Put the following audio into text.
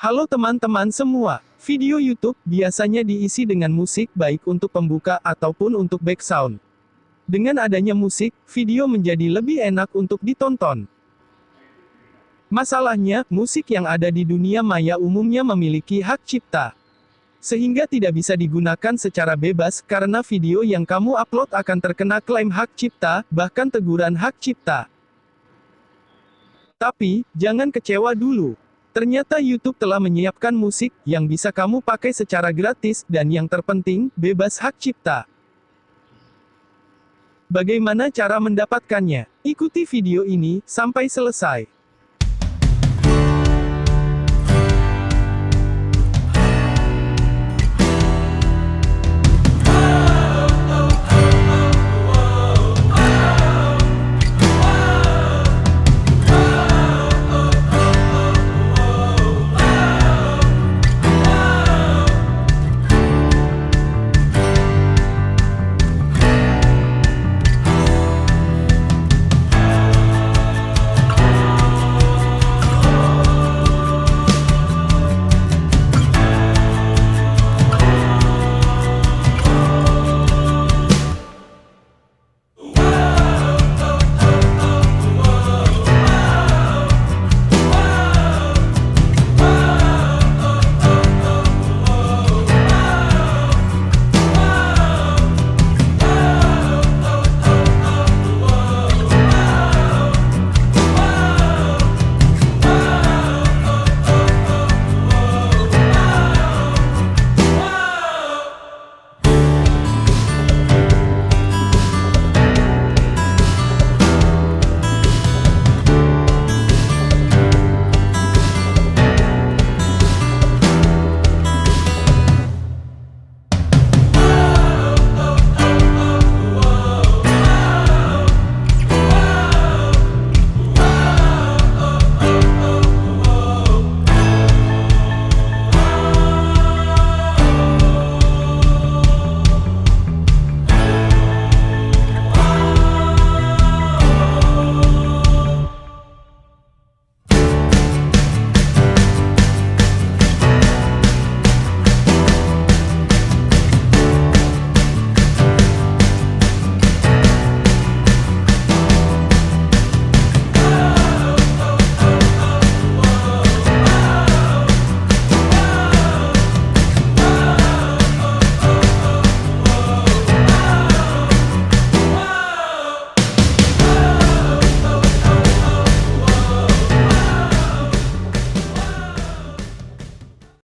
Halo teman-teman semua, video YouTube biasanya diisi dengan musik baik untuk pembuka ataupun untuk background. Dengan adanya musik, video menjadi lebih enak untuk ditonton. Masalahnya, musik yang ada di dunia maya umumnya memiliki hak cipta. Sehingga tidak bisa digunakan secara bebas karena video yang kamu upload akan terkena klaim hak cipta, bahkan teguran hak cipta. Tapi, jangan kecewa dulu. Ternyata YouTube telah menyiapkan musik yang bisa kamu pakai secara gratis dan yang terpenting, bebas hak cipta. Bagaimana cara mendapatkannya? Ikuti video ini sampai selesai.